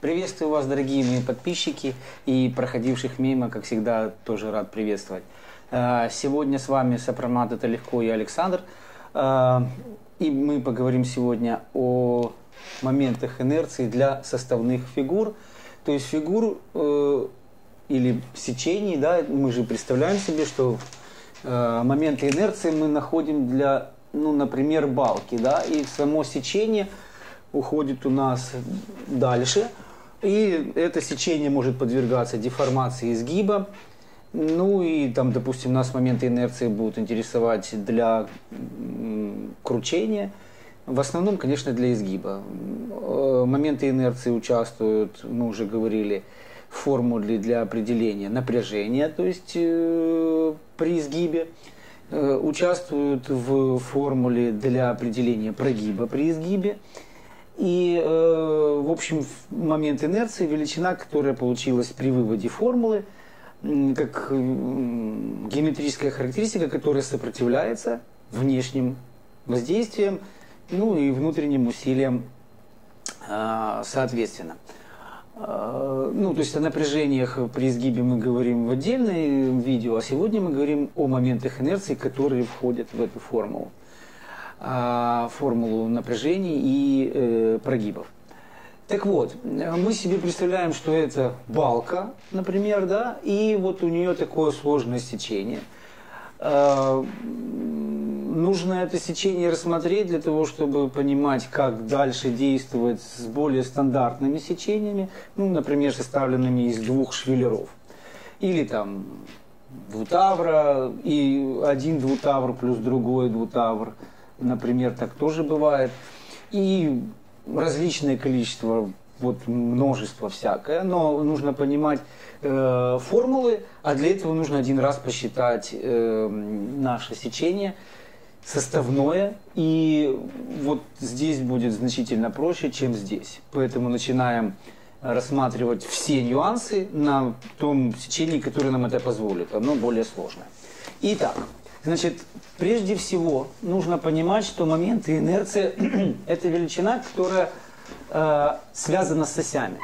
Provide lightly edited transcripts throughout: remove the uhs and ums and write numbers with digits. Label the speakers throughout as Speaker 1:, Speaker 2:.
Speaker 1: Приветствую вас, дорогие мои подписчики и проходивших мимо, как всегда, тоже рад приветствовать. Сегодня с вами сопромат «Это легко» и Александр. И мы поговорим сегодня о моментах инерции для составных фигур. То есть фигур или сечений, да, мы же представляем себе, что моменты инерции мы находим для, например, балки, да, и само сечение уходит у нас дальше. И это сечение может подвергаться деформации изгиба. Ну и там, допустим, нас моменты инерции будут интересовать для кручения. В основном, конечно, для изгиба. Моменты инерции участвуют, мы уже говорили, в формуле для определения напряжения, то есть при изгибе. Участвуют в формуле для определения прогиба при изгибе. И, в общем, момент инерции, величина, которая получилась при выводе формулы, как геометрическая характеристика, которая сопротивляется внешним воздействиям, и внутренним усилиям соответственно. То есть о напряжениях при изгибе мы говорим в отдельном видео, а сегодня мы говорим о моментах инерции, которые входят в эту формулу. Формулу напряжений и прогибов. Так вот, мы себе представляем, что это балка, например, да, и вот у нее такое сложное сечение. Нужно это сечение рассмотреть для того, чтобы понимать, как дальше действовать с более стандартными сечениями, например, составленными из двух швеллеров. Или там двутавра, и один двутавр плюс другой двутавр. Например, так тоже бывает. И различное количество, множество всякое. Но нужно понимать формулы, а для этого нужно один раз посчитать наше сечение составное. И вот здесь будет значительно проще, чем здесь. Поэтому начинаем рассматривать все нюансы на том сечении, которое нам это позволит. Оно более сложное. Итак. Значит, прежде всего нужно понимать, что моменты инерции – это величина, которая связана с осями.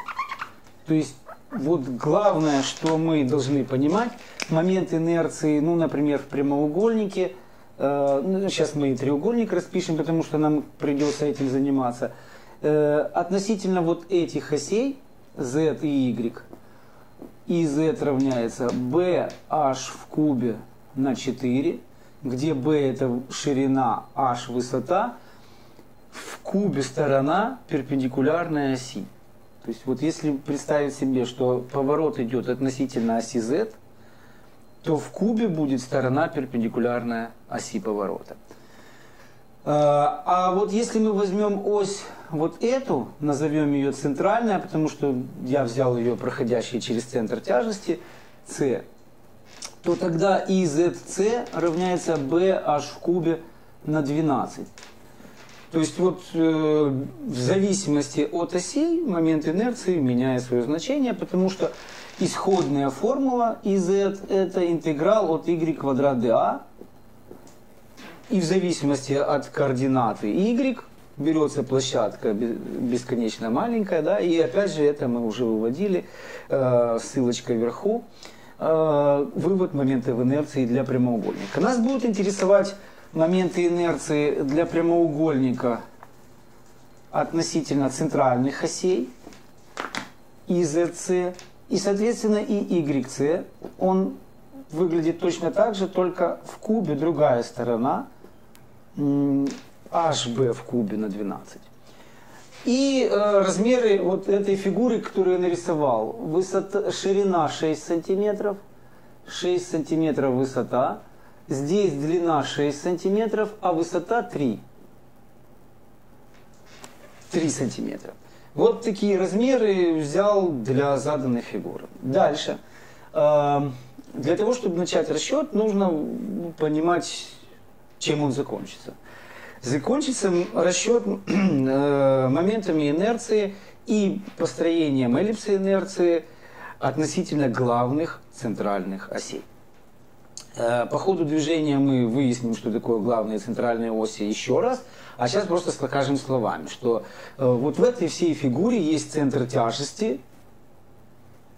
Speaker 1: То есть, главное, что мы должны понимать, момент инерции, например, в прямоугольнике, сейчас мы и треугольник распишем, потому что нам придется этим заниматься, относительно этих осей, z и y, и z равняется bh в кубе на 4, где b это ширина, h высота, в кубе сторона перпендикулярной оси. То есть если представить себе, что поворот идет относительно оси z, то в кубе будет сторона перпендикулярная оси поворота. А если мы возьмем ось эту, назовем ее центральная, потому что я взял ее проходящей через центр тяжести, c, то тогда IZC равняется BH в кубе на 12. То есть в зависимости от осей момент инерции меняет свое значение, потому что исходная формула IZ это интеграл от y квадрат dA, и в зависимости от координаты y берется площадка бесконечно маленькая, да, и опять же это мы уже выводили, ссылочка вверху. Вывод моментов инерции для прямоугольника. Нас будут интересовать моменты инерции для прямоугольника относительно центральных осей IZC и, соответственно, и YC. Он выглядит точно так же, только в кубе другая сторона, HB в кубе на 12. И размеры этой фигуры, которую я нарисовал. Ширина 6 сантиметров, 6 сантиметров высота. Здесь длина 6 сантиметров, а высота 3. 3 сантиметра. Вот такие размеры взял для заданной фигуры. Дальше. Для того, чтобы начать расчет, нужно понимать, чем он закончится. Закончится расчет моментами инерции и построением эллипса инерции относительно главных центральных осей. По ходу движения мы выясним, что такое главные центральные оси еще раз. А сейчас просто скажем словами, что вот в этой всей фигуре есть центр тяжести.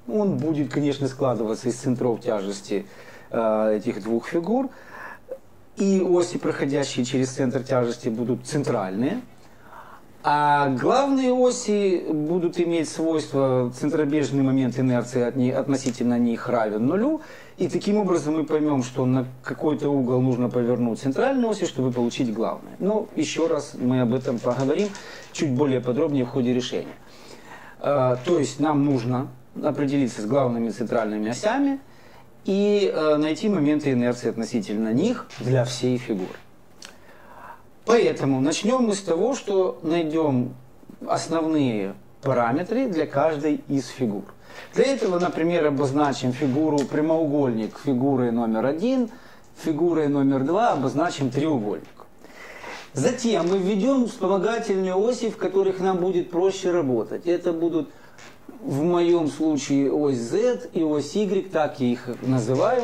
Speaker 1: Он будет, конечно, складываться из центров тяжести этих двух фигур. И оси, проходящие через центр тяжести, будут центральные. А главные оси будут иметь свойство, центробежный момент инерции относительно них равен нулю. И таким образом мы поймем, что на какой-то угол нужно повернуть центральные оси, чтобы получить главное. Но еще раз мы об этом поговорим чуть более подробнее в ходе решения. То есть нам нужно определиться с главными центральными осями и найти моменты инерции относительно них для всей фигуры. Поэтому начнем мы с того, что найдем основные параметры для каждой из фигур. Для этого, например, обозначим фигуру прямоугольник фигурой номер 1, фигурой номер 2 обозначим треугольник. Затем мы введем вспомогательные оси, в которых нам будет проще работать. Это будут в моем случае ось Z и ось Y, так я их называю.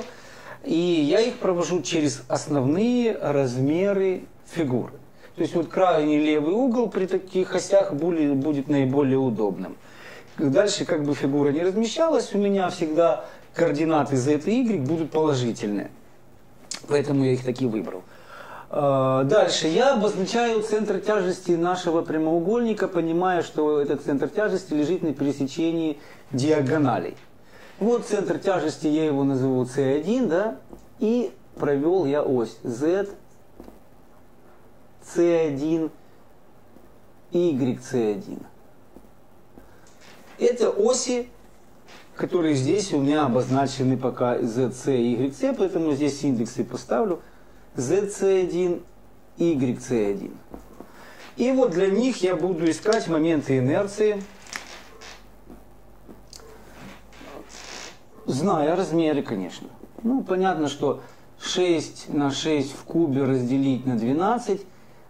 Speaker 1: И я их провожу через основные размеры фигуры. То есть вот крайний левый угол при таких осях будет наиболее удобным. Дальше, как бы фигура не размещалась, у меня всегда координаты Z и Y будут положительные. Поэтому я их таки выбрал. Дальше я обозначаю центр тяжести нашего прямоугольника, понимая, что этот центр тяжести лежит на пересечении диагоналей. Вот центр тяжести, я его назову C1, да, и провел я ось Z, C1, Y, C1. Это оси, которые здесь у меня обозначены пока ZC и YC, поэтому здесь индексы поставлю. ZC1, YC1. И вот для них я буду искать моменты инерции, зная размеры, конечно. Ну, понятно, что 6 на 6 в кубе разделить на 12,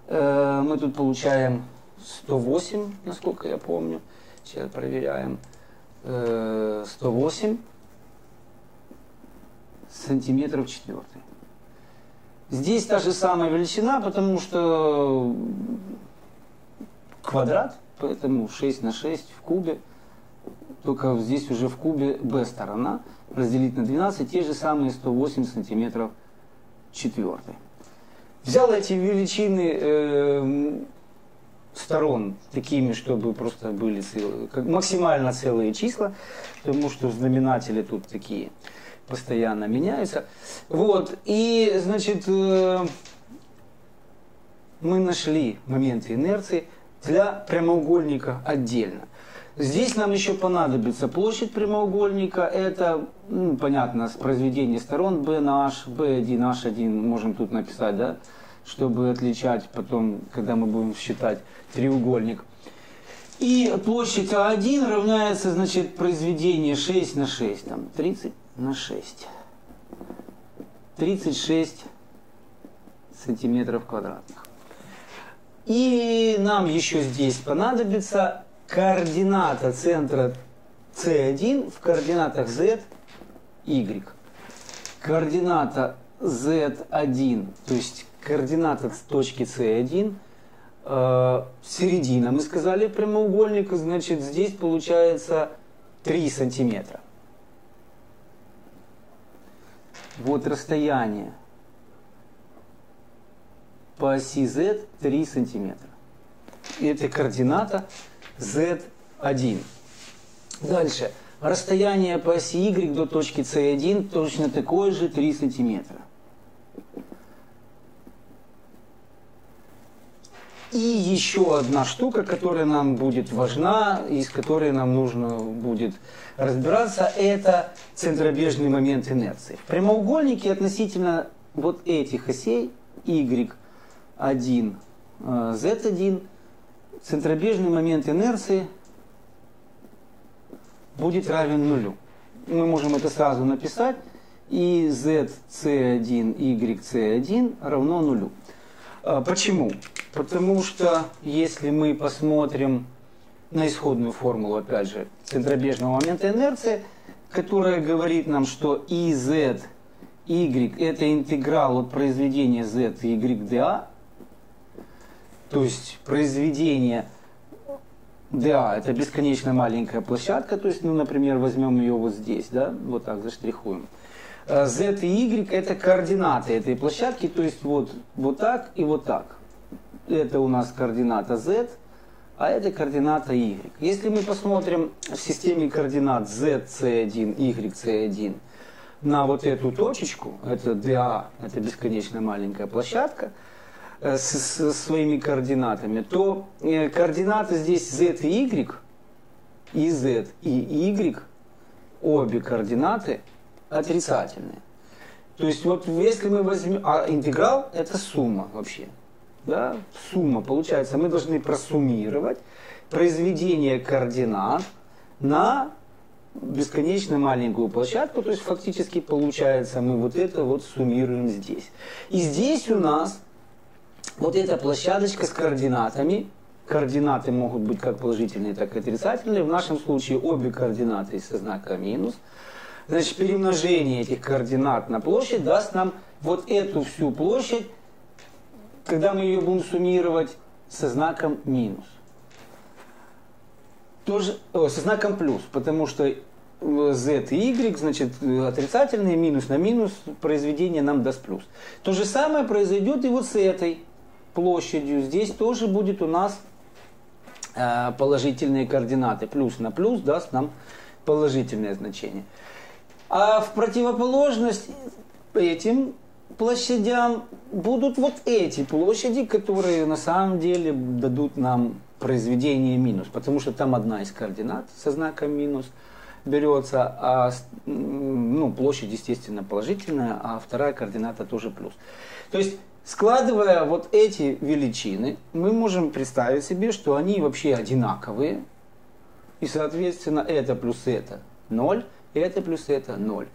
Speaker 1: мы тут получаем 108, насколько я помню. Сейчас проверяем. 108 сантиметров четвертый. Здесь та же самая величина, потому что квадрат, поэтому 6 на 6 в кубе. Только здесь уже в кубе b сторона. Разделить на 12, те же самые 108 сантиметров четвертый. Взял эти величины сторон такими, чтобы просто были максимально целые числа, потому что знаменатели тут такие постоянно меняются. Вот, и, значит, мы нашли моменты инерции для прямоугольника отдельно. Здесь нам еще понадобится площадь прямоугольника. Это, ну, понятно, произведение сторон B на H, B1, H1 можем тут написать, да, чтобы отличать потом, когда мы будем считать треугольник. И площадь А1 равняется, значит, произведение 6 на 6, там 30 на 6. 36 сантиметров квадратных. И нам еще здесь понадобится координата центра C1 в координатах Z, Y. Координата Z1, то есть координата точки C1, середина, мы сказали, прямоугольника, значит, здесь получается 3 сантиметра. Вот расстояние по оси Z 3 сантиметра. И это координата Z1. Дальше. Расстояние по оси Y до точки C1 точно такое же 3 сантиметра. И еще одна штука, которая нам будет важна, и с которой нам нужно будет разбираться, это центробежный момент инерции. В прямоугольнике относительно вот этих осей Y1, Z1, центробежный момент инерции будет равен нулю. Мы можем это сразу написать. И ZC1, YC1 равно нулю. Почему? Потому что если мы посмотрим на исходную формулу, опять же, центробежного момента инерции, которая говорит нам, что и Z, y это интеграл от произведения z y dA, то есть произведение dA это бесконечно маленькая площадка, то есть, ну, например, возьмем ее вот здесь, да, вот так заштрихуем. Z и Y это координаты этой площадки, то есть вот так и вот так. Это у нас координата Z, а это координата Y. Если мы посмотрим в системе координат Z, C1, Y, C1 на вот эту точечку, это dA, это бесконечно маленькая площадка, со своими координатами, то координаты здесь Z и Y, и Z и Y, обе координаты отрицательные. То есть вот если мы возьмем, а интеграл это сумма вообще, да, сумма, получается, мы должны просуммировать произведение координат на бесконечно маленькую площадку, то есть фактически получается мы вот это вот суммируем здесь. И здесь у нас вот эта площадочка с координатами, координаты могут быть как положительные, так и отрицательные, в нашем случае обе координаты со знаком минус. Значит, перемножение этих координат на площадь даст нам вот эту всю площадь, когда мы ее будем суммировать со знаком минус. Тоже, со знаком плюс, потому что z и y, значит, отрицательные, минус на минус, произведение нам даст плюс. То же самое произойдет и вот с этой площадью. Здесь тоже будет у нас положительные координаты. Плюс на плюс даст нам положительное значение. А в противоположность этим площадям будут вот эти площади, которые на самом деле дадут нам произведение минус, потому что там одна из координат со знаком минус берется, а ну, площадь, естественно, положительная, а вторая координата тоже плюс. То есть, складывая вот эти величины, мы можем представить себе, что они вообще одинаковые, и, соответственно, это плюс это 0, это плюс это 0.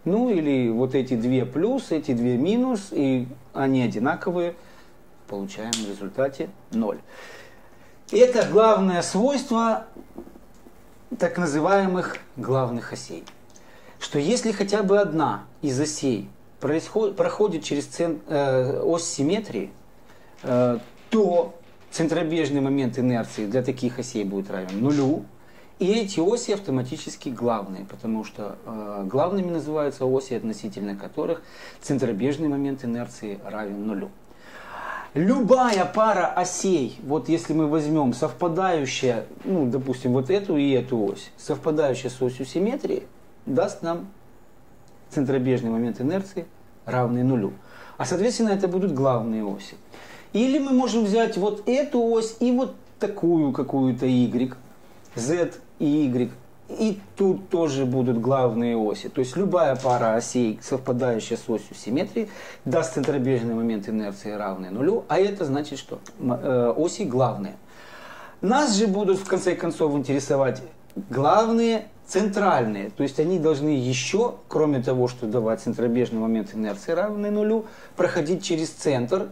Speaker 1: Ну или вот эти две плюс, эти две минус, и они одинаковые, получаем в результате 0. Это главное свойство так называемых главных осей. Что если хотя бы одна из осей проходит через ось симметрии, то центробежный момент инерции для таких осей будет равен нулю. И эти оси автоматически главные, потому что главными называются оси, относительно которых центробежный момент инерции равен нулю. Любая пара осей, вот если мы возьмем совпадающая, ну, допустим, вот эту и эту ось, совпадающая с осью симметрии, даст нам центробежный момент инерции равный нулю. А, соответственно, это будут главные оси. Или мы можем взять вот эту ось и вот такую какую-то y, z и y, и тут тоже будут главные оси. То есть любая пара осей, совпадающая с осью симметрии, даст центробежный момент инерции равный нулю, а это значит, что оси главные. Нас же будут в конце концов интересовать главные центральные, то есть они должны еще, кроме того, что давать центробежный момент инерции равный нулю, проходить через центр,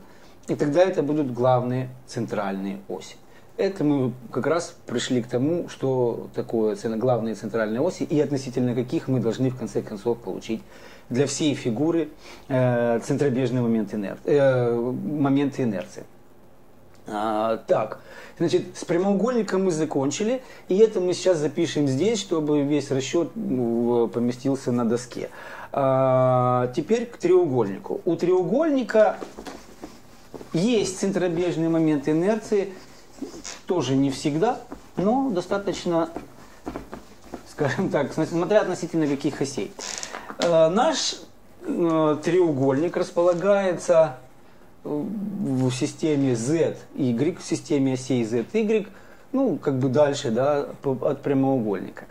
Speaker 1: и тогда это будут главные центральные оси. Это мы как раз пришли к тому, что такое главные центральные оси и относительно каких мы должны в конце концов получить для всей фигуры центробежный момент инерции. Так, значит, с прямоугольником мы закончили, и это мы сейчас запишем здесь, чтобы весь расчет поместился на доске. Теперь к треугольнику. У треугольника есть центробежный момент инерции, тоже не всегда, но достаточно, скажем так, смотря относительно каких осей. Наш треугольник располагается в системе Z-Y, в системе осей Z-Y, ну, как бы дальше, да, от прямоугольника.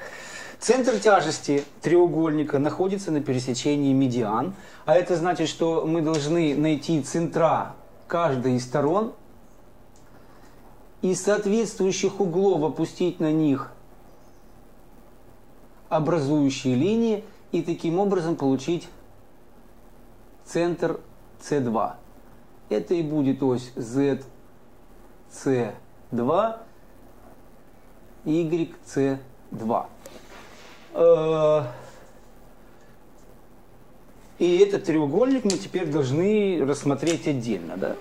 Speaker 1: Центр тяжести треугольника находится на пересечении медиан, а это значит, что мы должны найти центра каждой из сторон и соответствующих углов опустить на них образующие линии и таким образом получить центр C2. Это и будет ось ZC2, YC2. И этот треугольник мы теперь должны рассмотреть отдельно, да?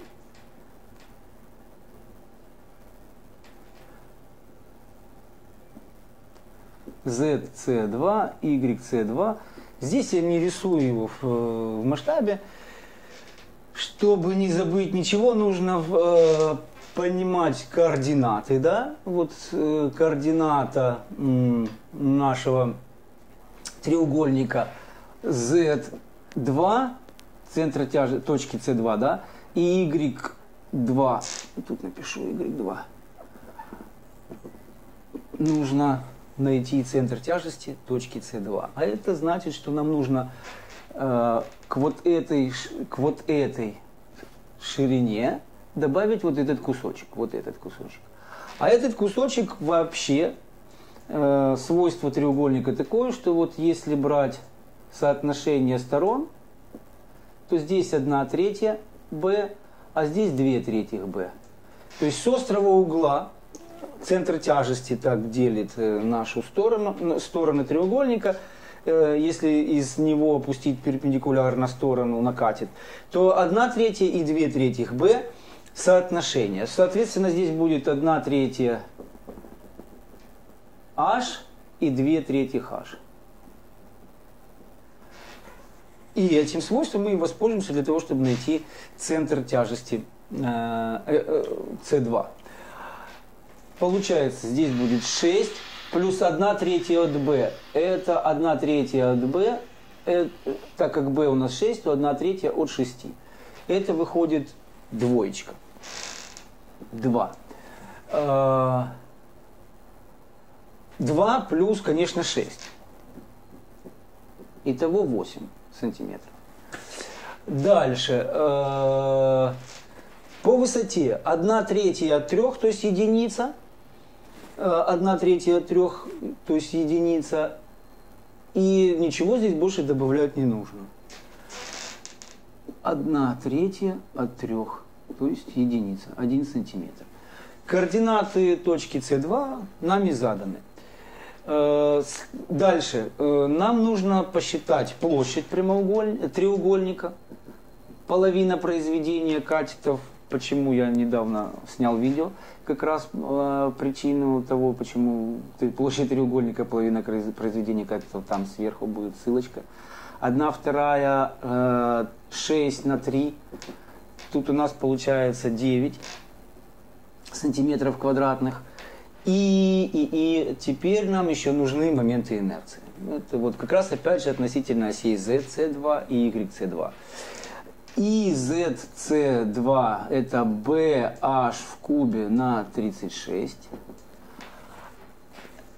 Speaker 1: ZC2, YC2. Здесь я не рисую его в масштабе. Чтобы не забыть ничего, нужно понимать координаты, да? Вот координата нашего треугольника Z2, центра тяжести, точки C2, да? И Y2, тут напишу Y2. Нужно найти центр тяжести точки C2. А это значит, что нам нужно к вот этой ширине добавить вот этот кусочек. А этот кусочек вообще свойство треугольника такое, что вот если брать соотношение сторон, то здесь 1/3 b, а здесь 2/3 b. То есть с острого угла центр тяжести так делит нашу стороны треугольника. Если из него опустить перпендикулярно сторону, накатит, то 1/3 и 2/3 b соотношение. Соответственно, здесь будет 1/3 h и 2/3 h. И этим свойством мы воспользуемся для того, чтобы найти центр тяжести C2. Получается, здесь будет 6 плюс 1/3 от b. Это 1/3 от b. Так как b у нас 6, то 1/3 от 6. Это выходит двоечка. 2. 2 плюс, конечно, 6. Итого 8 сантиметров. Дальше. По высоте 1/3 от 3, то есть единица. 1/3 от 3, то есть единица. И ничего здесь больше добавлять не нужно. 1/3 от 3, то есть единица, 1 сантиметр. Координаты точки С2 нами заданы. Дальше. Нам нужно посчитать площадь треугольника. Половина произведения катетов. Почему я недавно снял видео, как раз причину того, почему площадь треугольника, половина произведения катетов, там сверху будет ссылочка. 1/2, 6 на 3. Тут у нас получается 9 сантиметров квадратных. И теперь нам еще нужны моменты инерции. Это вот как раз опять же относительно осей ZC2 и YC2. И ZC2 это BH в кубе на 36.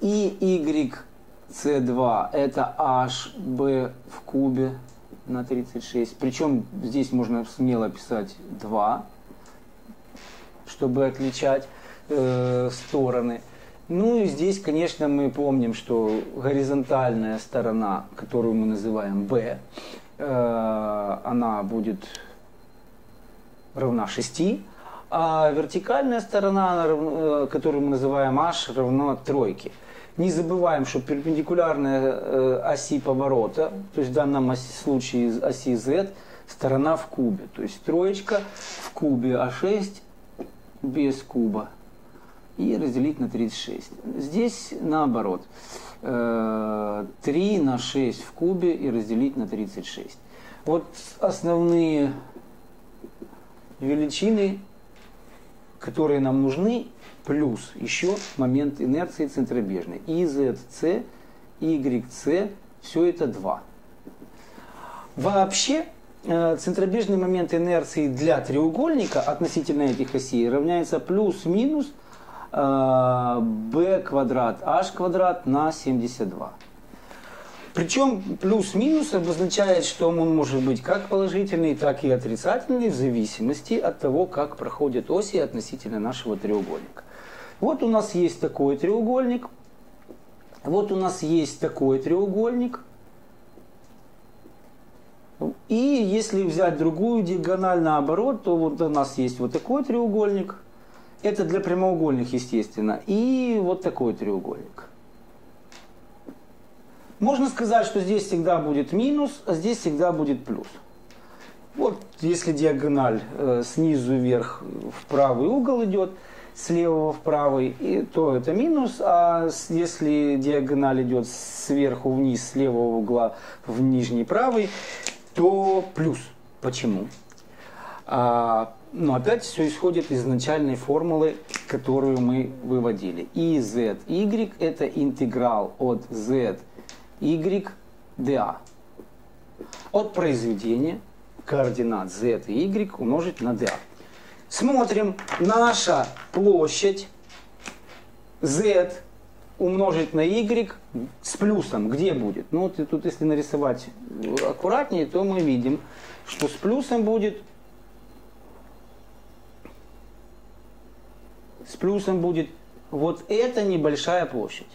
Speaker 1: И YC2 это HB в кубе на 36. Причем здесь можно смело писать 2, чтобы отличать стороны. Ну и здесь, конечно, мы помним, что горизонтальная сторона, которую мы называем B, она будет равна 6, а вертикальная сторона, которую мы называем H, равна 3. Не забываем, что перпендикулярная оси поворота, то есть в данном случае оси Z, сторона в кубе. То есть троечка в кубе, а 6 без куба. И разделить на 36. Здесь наоборот. 3 на 6 в кубе и разделить на 36. Вот основные величины, которые нам нужны, плюс еще момент инерции центробежной. И ZC, YC, все это 2. Вообще, центробежный момент инерции для треугольника относительно этих осей равняется плюс-минус b квадрат h квадрат на 72. Причем плюс-минус обозначает, что он может быть как положительный, так и отрицательный в зависимости от того, как проходят оси относительно нашего треугольника. Вот у нас есть такой треугольник. Вот у нас есть такой треугольник. И если взять другую диагональ наоборот, то вот у нас есть вот такой треугольник. Это для прямоугольных, естественно. И вот такой треугольник. Можно сказать, что здесь всегда будет минус, а здесь всегда будет плюс. Вот если диагональ снизу вверх в правый угол идет, с левого в правый, то это минус, а если диагональ идет сверху вниз, с левого угла в нижний правый, то плюс. Почему? Но опять все исходит из изначальной формулы, которую мы выводили. И z, y это интеграл от z, y dA. От произведения координат z и y умножить на dA. Смотрим, наша площадь z умножить на y с плюсом, где будет? Ну вот и тут, если нарисовать аккуратнее, то мы видим, что с плюсом будет вот эта небольшая площадь.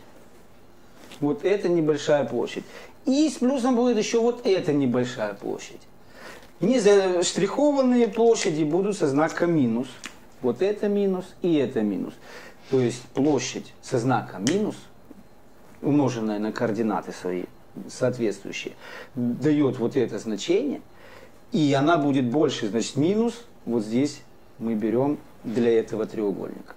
Speaker 1: Вот эта небольшая площадь. И с плюсом будет еще вот эта небольшая площадь. Не заштрихованные площади будут со знаком минус. Вот это минус и это минус. То есть площадь со знаком минус, умноженная на координаты свои соответствующие, дает вот это значение. И она будет больше, значит минус. Вот здесь мы берем для этого треугольника.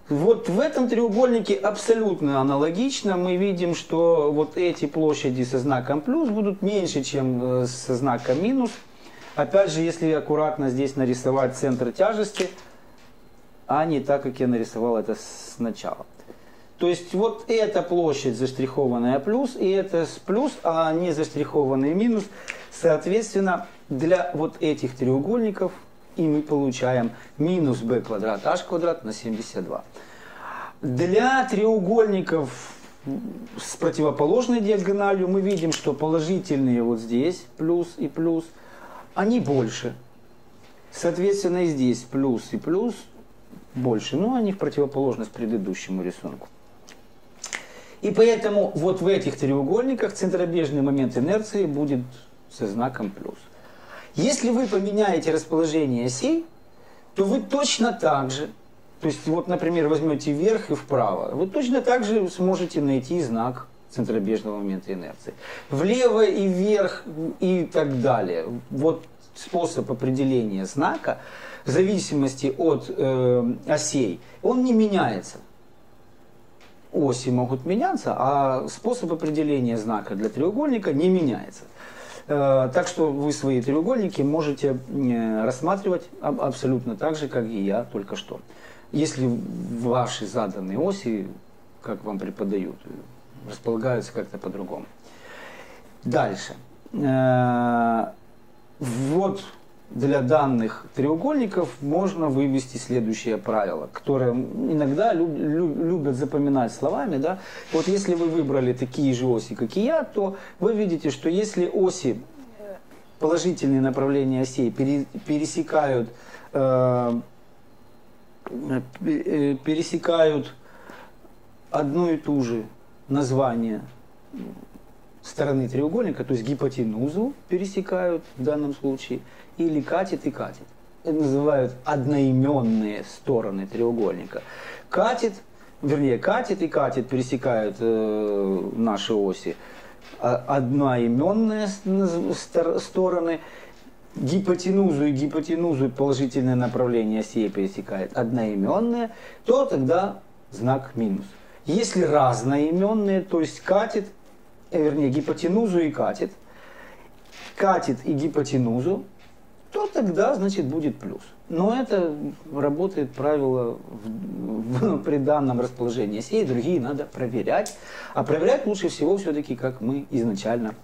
Speaker 1: Вот в этом треугольнике абсолютно аналогично. Мы видим, что вот эти площади со знаком плюс будут меньше, чем со знаком минус. Опять же, если аккуратно здесь нарисовать центр тяжести, а не так, как я нарисовал это сначала. То есть вот эта площадь заштрихованная плюс, и это с плюс, а не заштрихованный минус. Соответственно, для вот этих треугольников и мы получаем минус b квадрат h квадрат на 72. Для треугольников с противоположной диагональю мы видим, что положительные вот здесь плюс и плюс, они больше. Соответственно, и здесь плюс и плюс больше, но они в противоположность предыдущему рисунку. И поэтому вот в этих треугольниках центробежный момент инерции будет со знаком плюс. Если вы поменяете расположение осей, то вы точно так же, то есть вот, например, возьмете вверх и вправо, вы точно так же сможете найти знак центробежного момента инерции. Влево и вверх и так далее. Вот способ определения знака в зависимости от осей, он не меняется. Оси могут меняться, а способ определения знака для треугольника не меняется. Так что вы свои треугольники можете рассматривать абсолютно так же, как и я только что. Если ваши заданные оси, как вам преподают, располагаются как-то по-другому. Дальше. Вот для данных треугольников можно вывести следующее правило, которое иногда любят запоминать словами. Да? Вот если вы выбрали такие же оси, как и я, то вы видите, что если оси, положительные направления осей пересекают одно и ту же название стороны треугольника, то есть гипотенузу пересекают в данном случае, или катет и катет. Это называют одноименные стороны треугольника. Катет и катет пересекают наши оси. Одноименные стороны. Гипотенузу и гипотенузу положительное направление осей пересекает одноименные, то тогда знак минус. Если разноименные, то есть гипотенузу и катет и гипотенузу, то тогда, значит, будет плюс. Но это работает правило при данном расположении осей, другие надо проверять. А проверять лучше всего все-таки, как мы изначально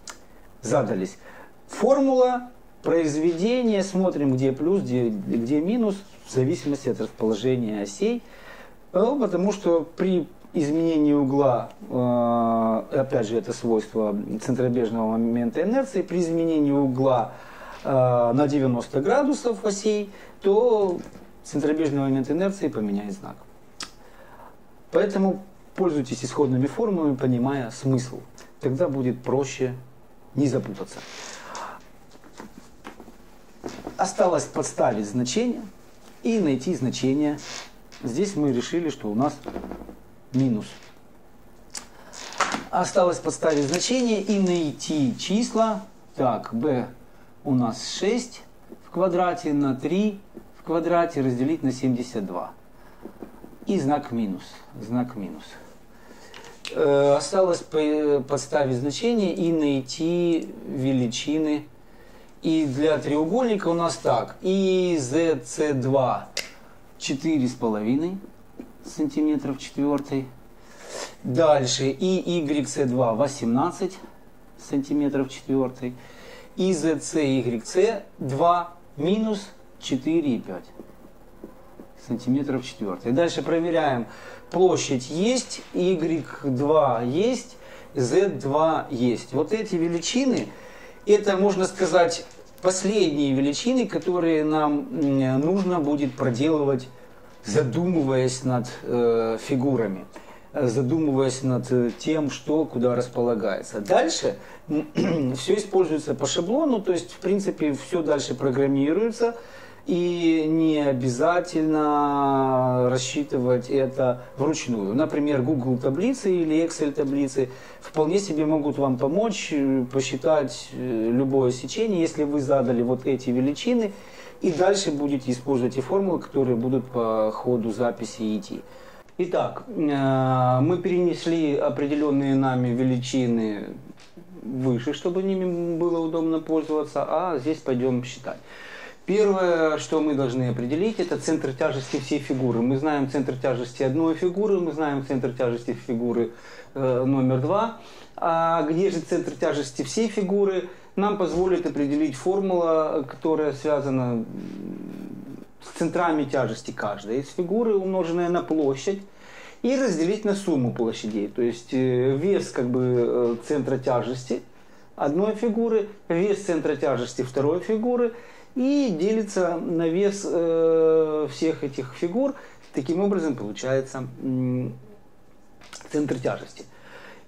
Speaker 1: задались. Формула произведения, смотрим, где плюс, где минус, в зависимости от расположения осей. Потому что при изменении угла, опять же, это свойство центробежного момента инерции, при изменении угла на 90 градусов осей, то центробежный момент инерции поменяет знак. Поэтому пользуйтесь исходными формулами, понимая смысл. Тогда будет проще не запутаться. Осталось подставить значение и найти значение. Здесь мы решили, что у нас минус. Осталось подставить значение и найти числа. Так, b у нас 6 в квадрате на 3 в квадрате разделить на 72. И знак минус. Знак минус. Осталось подставить значение и найти величины. И для треугольника у нас так. И ZC2 4,5 сантиметров четвертой. Дальше и YC2 18 сантиметров четвертой. И ZCYC 2 минус 4,5 сантиметров четвертой. Дальше проверяем. Площадь есть, Y2 есть, Z2 есть. Вот эти величины, это, можно сказать, последние величины, которые нам нужно будет проделывать, задумываясь над фигурами, задумываясь над тем, что куда располагается. Дальше все используется по шаблону, то есть, в принципе, все дальше программируется. И не обязательно рассчитывать это вручную. Например, Google таблицы или Excel таблицы вполне себе могут вам помочь посчитать любое сечение, если вы задали вот эти величины, и дальше будете использовать те формулы, которые будут по ходу записи идти. Итак, мы перенесли определенные нами величины выше, чтобы ними было удобно пользоваться, а здесь пойдем считать. Первое, что мы должны определить, это центр тяжести всей фигуры. Мы знаем центр тяжести одной фигуры, мы знаем центр тяжести фигуры номер 2. А где же центр тяжести всей фигуры, нам позволит определить формула, которая связана с центрами тяжести каждой из фигуры, умноженная на площадь, и разделить на сумму площадей. То есть вес центра тяжести одной фигуры, вес центра тяжести второй фигуры, и делится на вес всех этих фигур. Таким образом получается центр тяжести.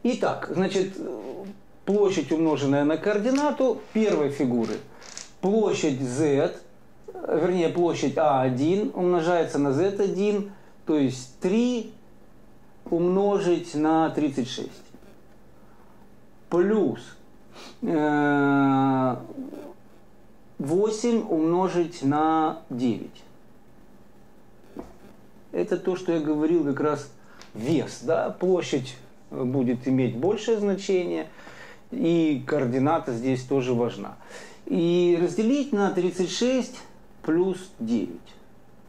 Speaker 1: Итак, значит, площадь, умноженная на координату первой фигуры. Площадь z, вернее площадь a1 умножается на z1, то есть 3 умножить на 36. Плюс 8 умножить на 9. Это то, что я говорил, как раз вес. Да? Площадь будет иметь большее значение, и координата здесь тоже важна. И разделить на 36 плюс 9.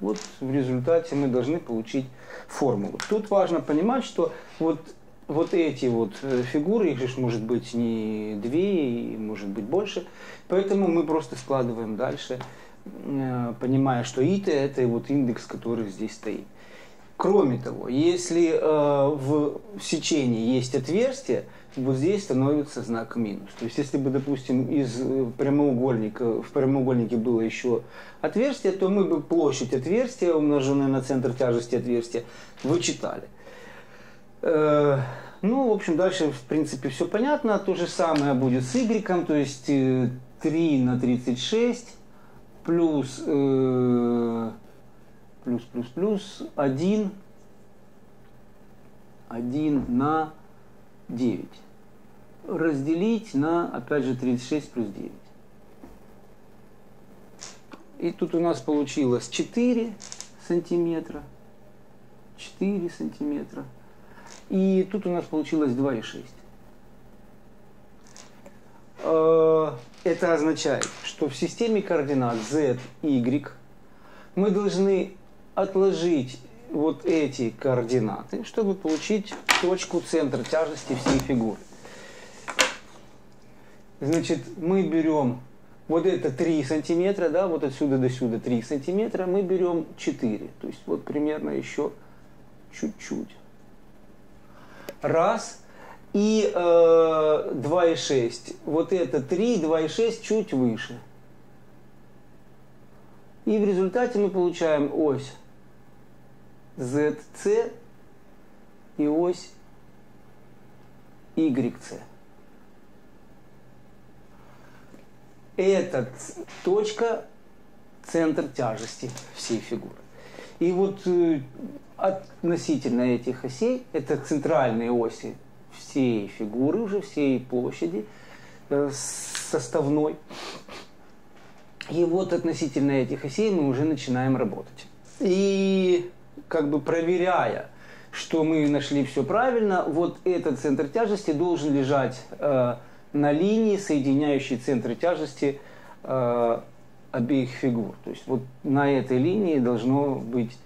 Speaker 1: Вот в результате мы должны получить формулу. Тут важно понимать, что вот эти фигуры, их же может быть не 2, и может быть больше. Поэтому мы просто складываем дальше, понимая, что ИТ это индекс, который здесь стоит. Кроме того, если в сечении есть отверстие, вот здесь становится знак минус. То есть, если бы, допустим, в прямоугольнике было еще отверстие, то мы бы площадь отверстия, умноженную на центр тяжести отверстия, вычитали. Ну, в общем, дальше, в принципе, все понятно. То же самое будет с y, то есть 3 на 36 плюс 1 на 9. Разделить на, опять же, 36 плюс 9. И тут у нас получилось 4 сантиметра. 4 сантиметра. И тут у нас получилось 2,6. Это означает, что в системе координат z, y мы должны отложить вот эти координаты, чтобы получить точку центра тяжести всей фигуры. Значит, мы берем вот это 3 сантиметра, да, вот отсюда до сюда 3 сантиметра, мы берем 4. То есть вот примерно еще чуть-чуть. Раз. И 2,6. Вот это 3, 2,6 чуть выше. И в результате мы получаем ось ZC и ось YC. Это точка, центр тяжести всей фигуры. И вот относительно этих осей, это центральные оси всей фигуры, уже всей площади составной. И вот относительно этих осей мы уже начинаем работать. И как бы проверяя, что мы нашли все правильно, вот этот центр тяжести должен лежать на линии, соединяющей центры тяжести обеих фигур. То есть вот на этой линии должно быть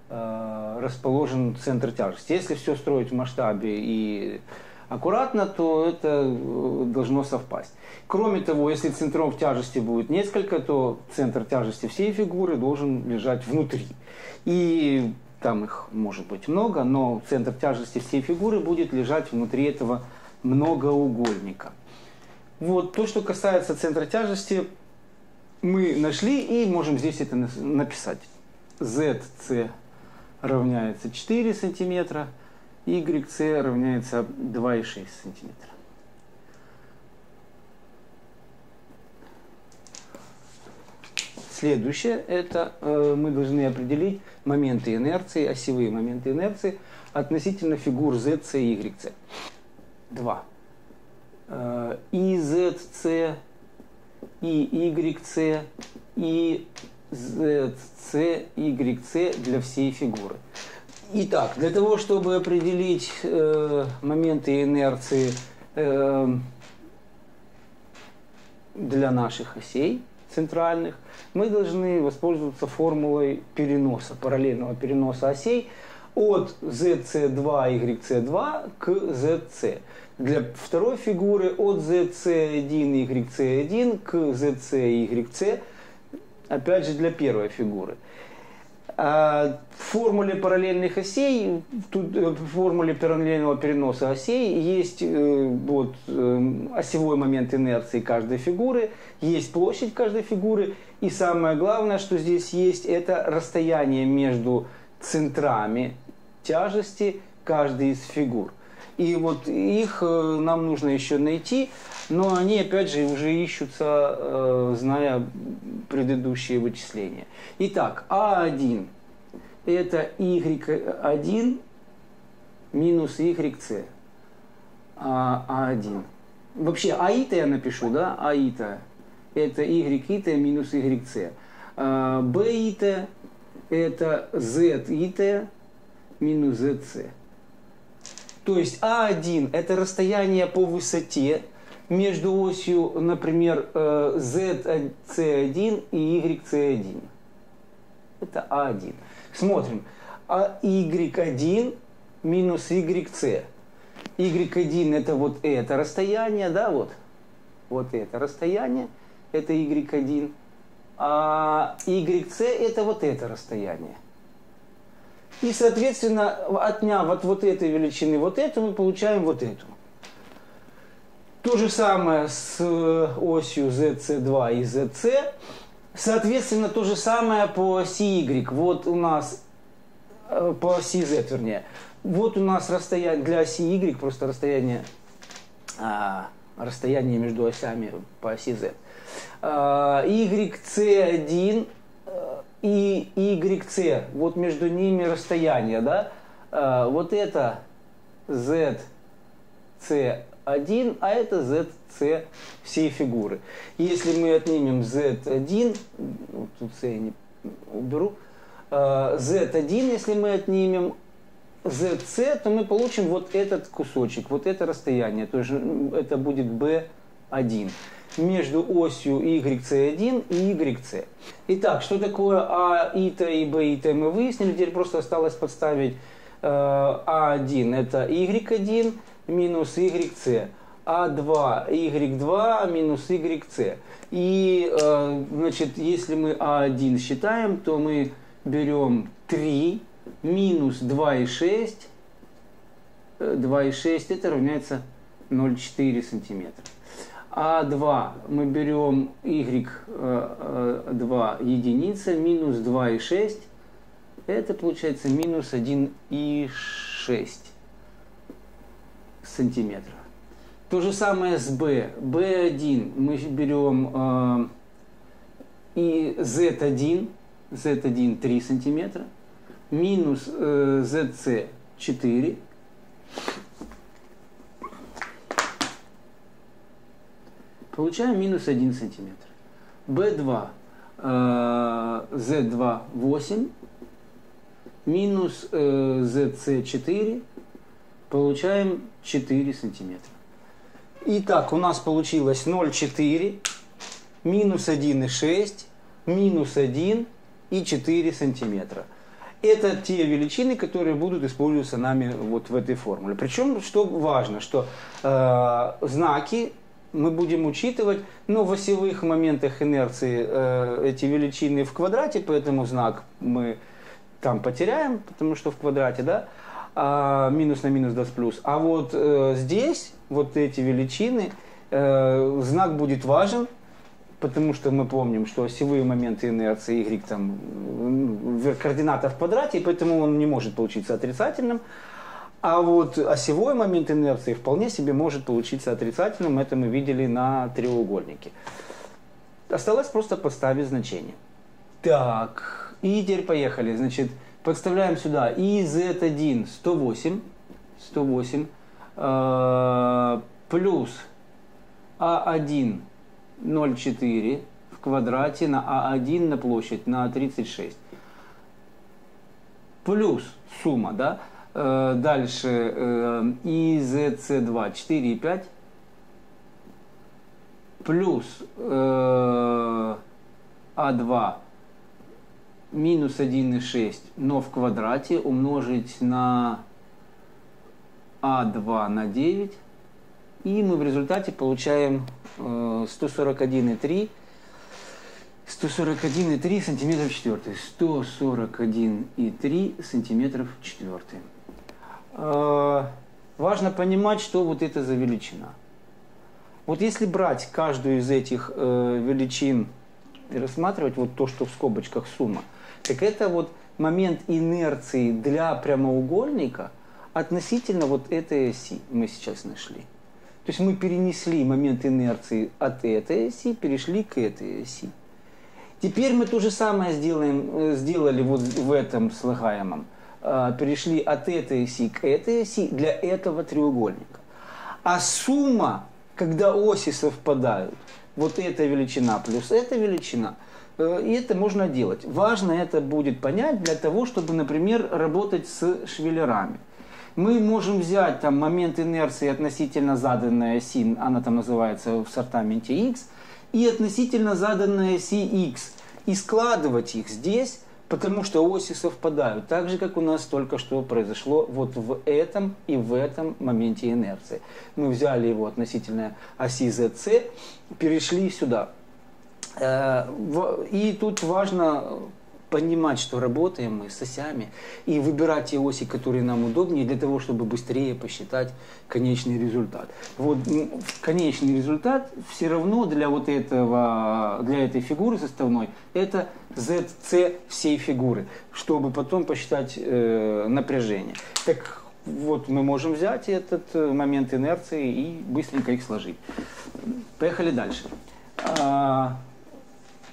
Speaker 1: расположен центр тяжести. Если все строить в масштабе и аккуратно, то это должно совпасть. Кроме того, если центров тяжести будет несколько, то центр тяжести всей фигуры должен лежать внутри. И там их может быть много, но центр тяжести всей фигуры будет лежать внутри этого многоугольника. Вот то, что касается центра тяжести, мы нашли и можем здесь это написать. ZC равняется 4 сантиметра, YC равняется 2,6 сантиметра. Следующее, это мы должны определить моменты инерции, осевые моменты инерции относительно фигур ZC и YC. 2. И ZC, и YC, и ZC, YC для всей фигуры. Итак, для того, чтобы определить моменты инерции для наших осей центральных, мы должны воспользоваться формулой переноса, параллельного переноса осей от ZC2, YC2 к ZC. Для второй фигуры от ZC1, YC1 к ZC, YC, опять же для первой фигуры. В формуле параллельных осей, в формуле параллельного переноса осей есть вот, осевой момент инерции каждой фигуры, есть площадь каждой фигуры, и самое главное, что здесь есть, это расстояние между центрами тяжести каждой из фигур. И вот их нам нужно еще найти, но они, опять же, уже ищутся, зная предыдущие вычисления. Итак, А1 это Y1 минус YC. А1. Вообще, АИТа я напишу, да? АИТа это YITA минус YC. БИТа это ZITA минус ZC. То есть А1 это расстояние по высоте между осью, например, ZC1 и YC1. Это А1. Смотрим. А Y1 минус YC. Y1 это вот это расстояние, да, вот. Вот это расстояние, это Y1. А YC это вот это расстояние. И, соответственно, отняв от вот этой величины вот эту, мы получаем вот эту. То же самое с осью ZC2 и ZC. Соответственно, то же самое по оси Y. Вот у нас, по оси Z, вернее. Вот у нас расстояние для оси Y, просто расстояние между осями по оси Z. YC1 и YC, вот между ними расстояние, да? Вот это ZC1, а это ZC всей фигуры. Если мы отнимем Z1, тут C я не уберу, Z1, если мы отнимем ZC, то мы получим вот этот кусочек, вот это расстояние, то есть это будет B1 между осью YC1 и YC. Итак, что такое АИТа и БИТа мы выяснили, теперь просто осталось подставить А1 это Y1 минус YC, А2 Y2 минус YC. И, значит, если мы А1 считаем, то мы берем 3 минус 2,6. 2,6 это равняется 0,4 сантиметра. А2 мы берем Y2 единица минус 2,6. Это получается минус 1,6 сантиметра. То же самое с B. B1 мы берем и Z1 3 сантиметра минус ZC 4. Получаем минус 1 сантиметр. B2, Z2 8, минус ZC4, получаем 4 сантиметра. Итак, у нас получилось 0,4, минус 1,6, минус 1 и 4 сантиметра. Это те величины, которые будут использоваться нами вот в этой формуле. Причем, что важно, что знаки мы будем учитывать, но в осевых моментах инерции эти величины в квадрате, поэтому знак мы там потеряем, потому что в квадрате, да, минус на минус даст плюс. А вот здесь вот эти величины, знак будет важен, потому что мы помним, что осевые моменты инерции y там координата в квадрате, и поэтому он не может получиться отрицательным. А вот осевой момент инерции вполне себе может получиться отрицательным. Это мы видели на треугольнике. Осталось просто подставить значение. Так, и теперь поехали. Значит, подставляем сюда и z1 108 плюс а1 0,4 в квадрате на а1 на площадь на 36. Плюс сумма, да? Дальше и ZC2 4,5 плюс А2 минус 1,6, но в квадрате умножить на А2 на 9. И мы в результате получаем 141,3 сантиметров в четвертый. 141,3 сантиметров в четвертый. Важно понимать, что вот это за величина. Вот если брать каждую из этих величин и рассматривать вот то, что в скобочках сумма, так это вот момент инерции для прямоугольника относительно вот этой оси мы сейчас нашли. То есть мы перенесли момент инерции от этой оси, перешли к этой оси. Теперь мы то же самое сделали вот в этом слагаемом. Перешли от этой оси к этой оси для этого треугольника. А сумма, когда оси совпадают, вот эта величина плюс эта величина, и это можно делать. Важно это будет понять для того, чтобы, например, работать с швеллерами. Мы можем взять там момент инерции относительно заданной оси, она там называется в сортаменте x, и относительно заданной оси x, и складывать их здесь, потому что оси совпадают, так же, как у нас только что произошло вот в этом и в этом моменте инерции. Мы взяли его относительно оси ZC, перешли сюда. И тут важно понимать, что работаем мы с осями, и выбирать те оси, которые нам удобнее, для того, чтобы быстрее посчитать конечный результат. Вот конечный результат все равно для вот этого, для этой фигуры составной, это ZC всей фигуры, чтобы потом посчитать напряжение. Так вот, мы можем взять этот момент инерции и быстренько их сложить. Поехали дальше.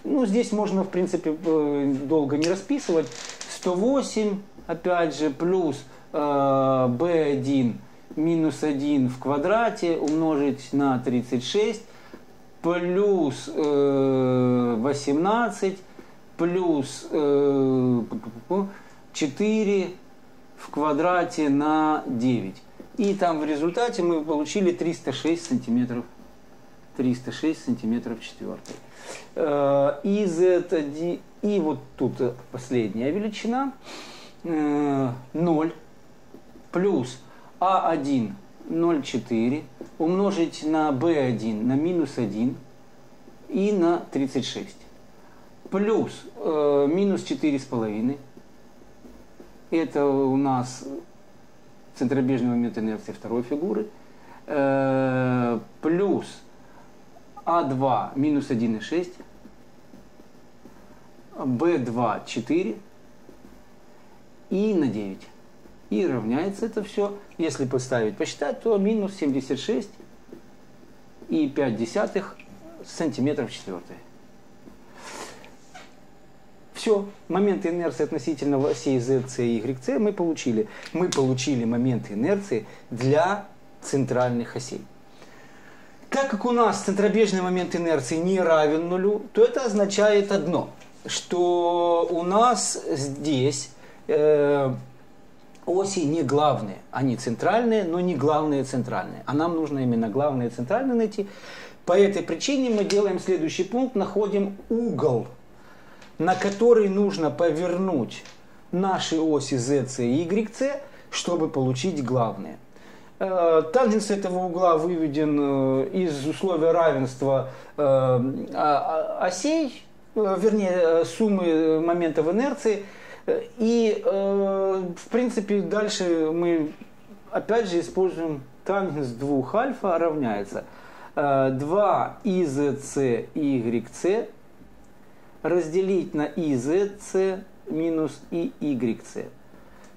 Speaker 1: Ну, здесь можно, в принципе, долго не расписывать. 108, опять же, плюс b1 минус 1 в квадрате умножить на 36, плюс 18, плюс 4 в квадрате на 9. И там в результате мы получили 306 сантиметров. 306 сантиметров четвертый. И вот тут последняя величина 0 плюс А1 0,4 умножить на B1 на минус 1 и на 36 плюс минус 4,5. Это у нас центробежный момент инерции второй фигуры, плюс А2 минус 1,6, B2 4 и на 9. И равняется это все, если поставить, посчитать, то минус 76 и 0,5 сантиметров в четвертый. Все, моменты инерции относительно осей ZC и YC мы получили. Мы получили моменты инерции для центральных осей. Как так как у нас центробежный момент инерции не равен нулю, то это означает одно, что у нас здесь оси не главные, они центральные, но не главные центральные. А нам нужно именно главные центральные найти. По этой причине мы делаем следующий пункт, находим угол, на который нужно повернуть наши оси ZC и YC, чтобы получить главные. Тангенс этого угла выведен из условия равенства осей, вернее, суммы моментов инерции. И, в принципе, дальше мы опять же используем тангенс 2 альфа равняется 2 ИЗЦ YC разделить на ИЗЦ минус ИYC.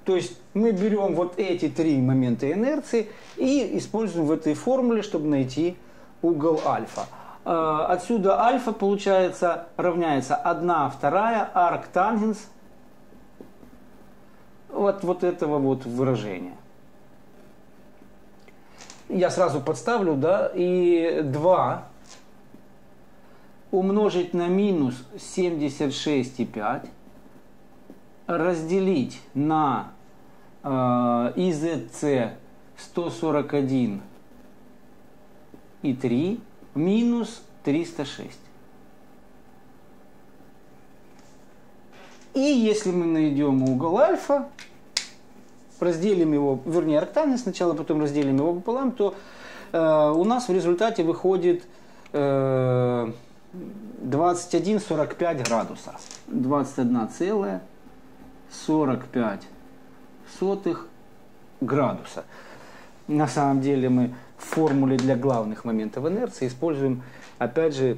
Speaker 1: То есть мы берем вот эти три момента инерции и используем в этой формуле, чтобы найти угол альфа. Отсюда альфа получается равняется 1/2 арктангенс вот этого вот выражения. Я сразу подставлю, да, и 2 умножить на минус 76,5 разделить на ИЗЦ 141,3 минус 306. И если мы найдем угол альфа, разделим его, вернее арктангенс сначала, потом разделим его пополам, то у нас в результате выходит 21,45 градуса. 21,45 градуса. На самом деле мы в формуле для главных моментов инерции используем, опять же,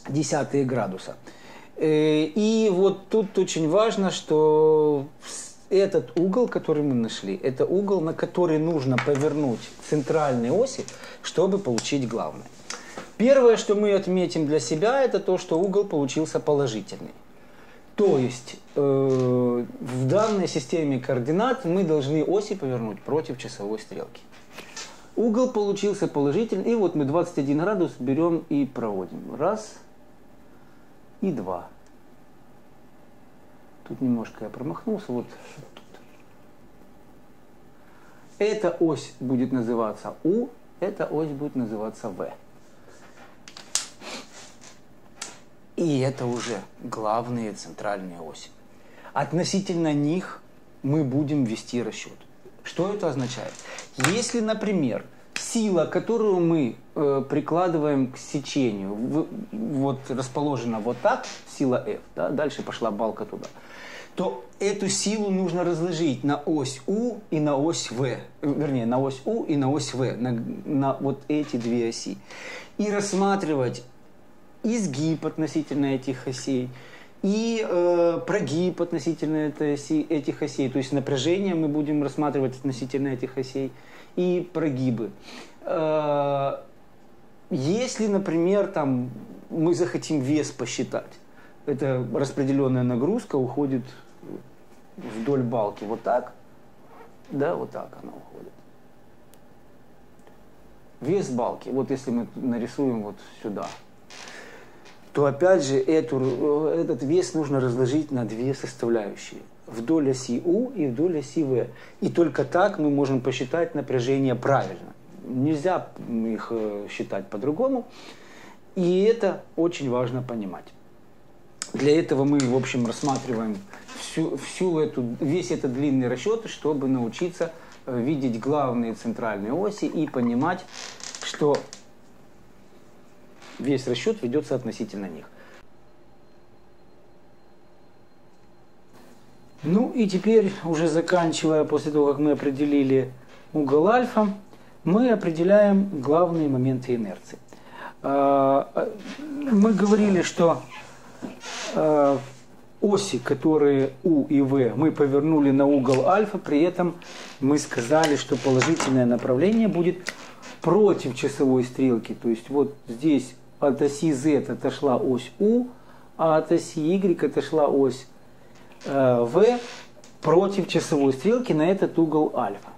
Speaker 1: десятые градуса. И вот тут очень важно, что этот угол, который мы нашли, это угол, на который нужно повернуть центральные оси, чтобы получить главное. Первое, что мы отметим для себя, это то, что угол получился положительный. То есть в данной системе координат мы должны оси повернуть против часовой стрелки. Угол получился положительный, и вот мы 21 градус берем и проводим. Раз и два. Тут немножко я промахнулся, вот тут. Эта ось будет называться У, эта ось будет называться В. И это уже главные центральные оси. Относительно них мы будем вести расчет. Что это означает? Если, например, сила, которую мы прикладываем к сечению, вот расположена вот так, сила F, да, дальше пошла балка туда, то эту силу нужно разложить на ось У и на ось В, вернее, на ось У и на ось В, на вот эти две оси. И рассматривать изгиб относительно этих осей и прогиб относительно этих осей. То есть напряжение мы будем рассматривать относительно этих осей и прогибы. Если, например, там, мы захотим вес посчитать, это распределенная нагрузка уходит вдоль балки вот так, да, вот так она уходит. Вес балки, вот если мы нарисуем вот сюда, то опять же этот вес нужно разложить на две составляющие. Вдоль оси У и вдоль оси В. И только так мы можем посчитать напряжение правильно. Нельзя их считать по-другому. И это очень важно понимать. Для этого мы, в общем, рассматриваем весь этот длинный расчет, чтобы научиться видеть главные центральные оси и понимать, что весь расчет ведется относительно них. Ну и теперь, уже заканчивая, после того, как мы определили угол альфа, мы определяем главные моменты инерции. Мы говорили, что оси, которые У и В, мы повернули на угол альфа, при этом мы сказали, что положительное направление будет против часовой стрелки. То есть вот здесь от оси Z отошла ось У, а от оси Y отошла ось В против часовой стрелки на этот угол альфа.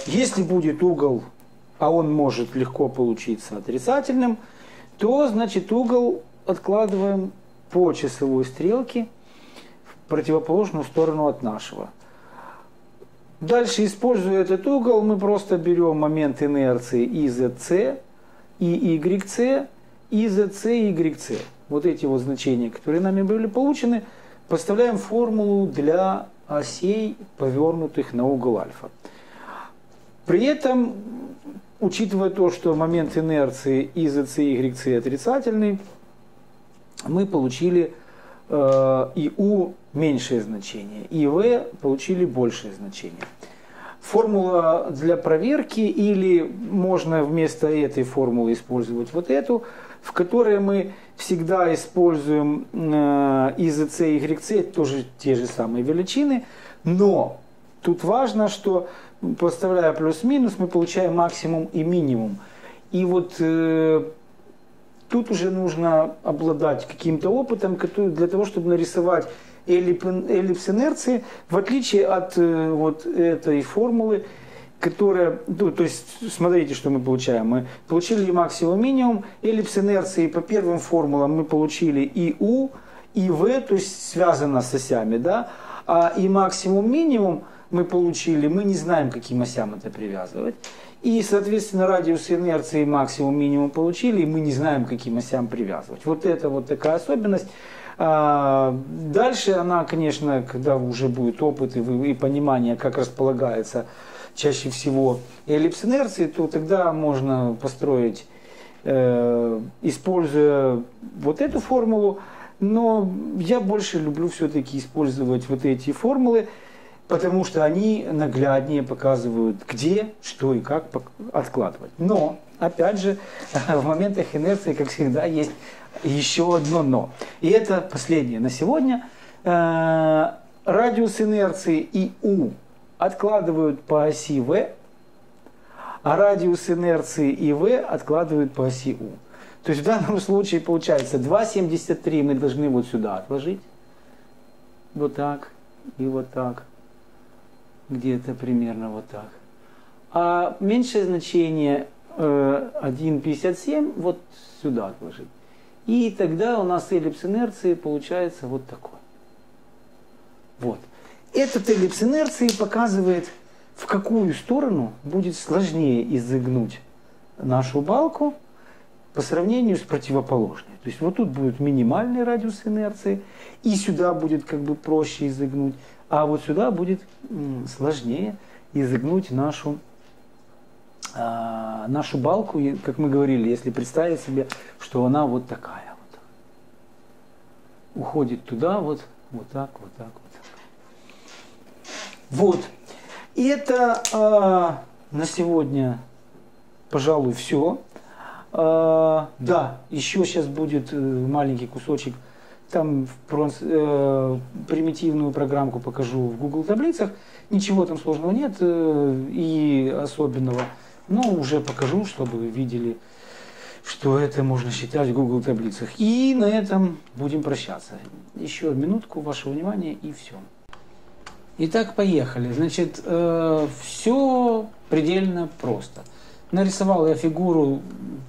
Speaker 1: Если будет угол а он может легко получиться отрицательным, то, значит, угол откладываем по часовой стрелке в противоположную сторону от нашего. Дальше, используя этот угол, мы просто берем момент инерции IZC и YC, IZC и YC. Вот эти вот значения, которые нами были получены, подставляем формулу для осей, повернутых на угол альфа. При этом, учитывая то, что момент инерции IZC и YC отрицательный, мы получили и U меньшее значение, и V получили большее значение. Формула для проверки, или можно вместо этой формулы использовать вот эту, в которой мы всегда используем IZC и YC, тоже те же самые величины, но тут важно, что подставляя плюс-минус, мы получаем максимум и минимум. И вот тут уже нужно обладать каким-то опытом для того, чтобы нарисовать эллипс инерции, в отличие от вот этой формулы, которая, то есть, смотрите, что мы получаем. Мы получили максимум, минимум, эллипс инерции по первым формулам мы получили и U, и V, то есть связано с осями, да, а и максимум, минимум мы получили, мы не знаем, к каким осям это привязывать. И, соответственно, радиус инерции максимум, минимум получили, и мы не знаем, к каким осям привязывать. Вот это вот такая особенность. Дальше она, конечно, когда уже будет опыт и понимание, как располагается чаще всего эллипс инерции, то тогда можно построить, используя вот эту формулу. Но я больше люблю все-таки использовать вот эти формулы, потому что они нагляднее показывают, где, что и как откладывать. Но, опять же, в моментах инерции, как всегда, есть еще одно «но». И это последнее на сегодня. Радиус инерции и U откладывают по оси V, а радиус инерции и V откладывают по оси U. То есть в данном случае получается 2,73 мы должны вот сюда отложить. Вот так и вот так. Где-то примерно вот так. А меньшее значение 1,57 вот сюда отложить. И тогда у нас эллипс инерции получается вот такой. Вот. Этот эллипс инерции показывает, в какую сторону будет сложнее изогнуть нашу балку по сравнению с противоположной. То есть вот тут будет минимальный радиус инерции, и сюда будет как бы проще изогнуть, а вот сюда будет сложнее изогнуть нашу балку, и, как мы говорили, если представить себе, что она вот такая вот. Уходит туда, вот так, вот так, вот так. Вот. И это на сегодня, пожалуй, все. Да, еще сейчас будет маленький кусочек. Там примитивную программку покажу в Google таблицах. Ничего там сложного нет и особенного. Но уже покажу, чтобы вы видели, что это можно считать в Google таблицах. И на этом будем прощаться. Еще минутку вашего внимания и все. Итак, поехали. Значит, все предельно просто. Нарисовал я фигуру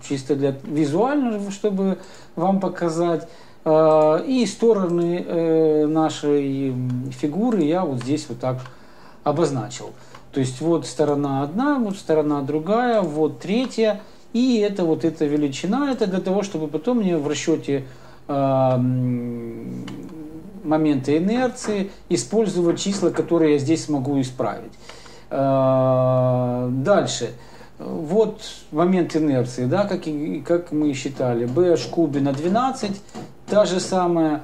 Speaker 1: чисто для визуально, чтобы вам показать. И стороны нашей фигуры я вот здесь вот так обозначил. То есть вот сторона одна, вот сторона другая, вот третья. И это вот эта величина, это для того, чтобы потом мне в расчете момента инерции использовать числа, которые я здесь смогу исправить. Дальше. Вот момент инерции, да, как мы считали, b в кубе на 12, та же самая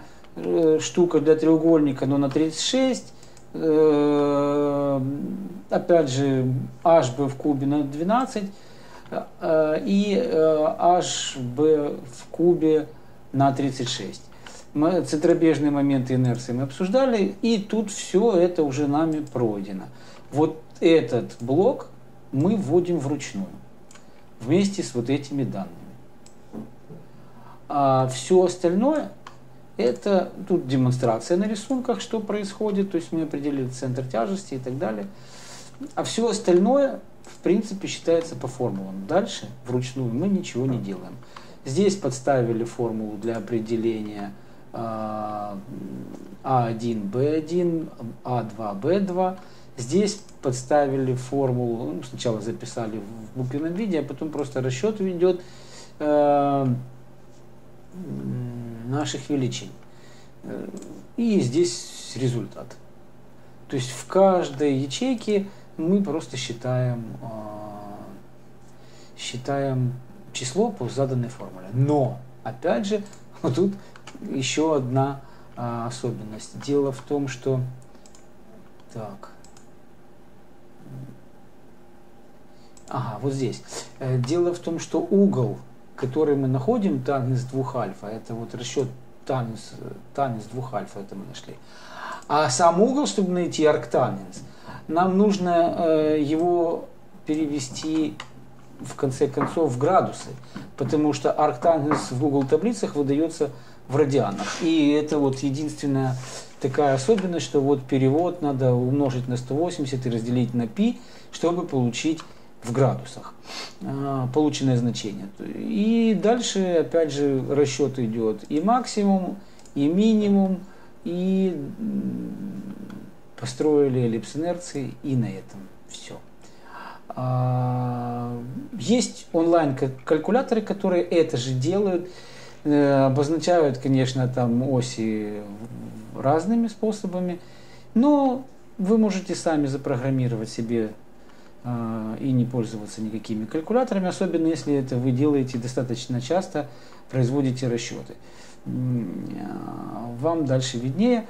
Speaker 1: штука для треугольника, но на 36, опять же hb в кубе на 12 и hb в кубе на 36. Центробежные моменты инерции мы обсуждали, и тут все это уже нами пройдено. Вот этот блок мы вводим вручную, вместе с вот этими данными. А все остальное, это тут демонстрация на рисунках, что происходит, то есть мы определили центр тяжести и так далее. А все остальное
Speaker 2: в принципе считается по формулам. Дальше вручную мы ничего не делаем. Здесь подставили формулу для определения А1, Б1, А2, Б2. Здесь подставили формулу, ну, сначала записали в буквенном виде, а потом просто расчет ведет наших величин. И здесь результат. То есть в каждой ячейке мы просто считаем число по заданной формуле. Но, опять же, вот тут еще одна особенность. Дело в том, что... Так. Ага, вот здесь. Дело в том, что угол, который мы находим, тангенс 2 альфа, это вот расчет тангенс 2 альфа, это мы нашли. А сам угол, чтобы найти арктангенс, нам нужно его перевести в конце концов в градусы, потому что арктангенс в Google таблицах выдается в радианах. И это вот единственная такая особенность, что вот перевод надо умножить на 180 и разделить на π, чтобы получить в градусах полученное значение. И дальше опять же расчет идет и максимум, и минимум, и построили эллипс инерции, и на этом все. Есть онлайн-калькуляторы, которые это же делают, обозначают, конечно, там оси разными способами, но вы можете сами запрограммировать себе и не пользоваться никакими калькуляторами, особенно если это вы делаете достаточно часто, производите расчеты. Вам дальше виднее.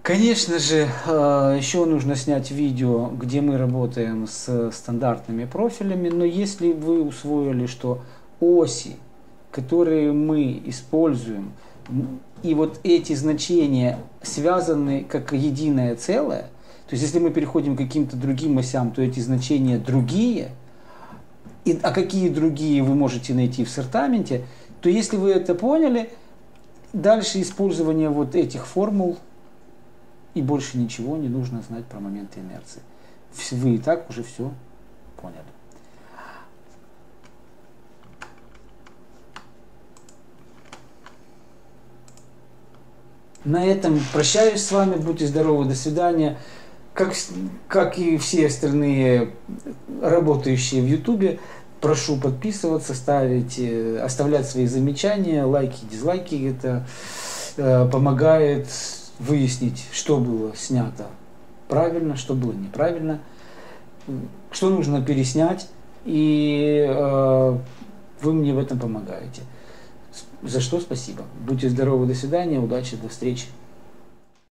Speaker 2: Конечно же, еще нужно снять видео, где мы работаем с стандартными профилями, но если вы усвоили, что оси, которые мы используем, и вот эти значения связаны как единое целое, то есть если мы переходим к каким-то другим осям, то эти значения другие, а какие другие вы можете найти в сортаменте, то если вы это поняли, дальше использование вот этих формул и больше ничего не нужно знать про моменты инерции. Вы и так уже все поняли. На этом прощаюсь с вами. Будьте здоровы, до свидания. Как и все остальные работающие в Ютубе, прошу подписываться, оставлять свои замечания, лайки, дизлайки. Это помогает выяснить, что было снято правильно, что было неправильно, что нужно переснять, и вы мне в этом помогаете. За что спасибо. Будьте здоровы, до свидания, удачи, до встречи.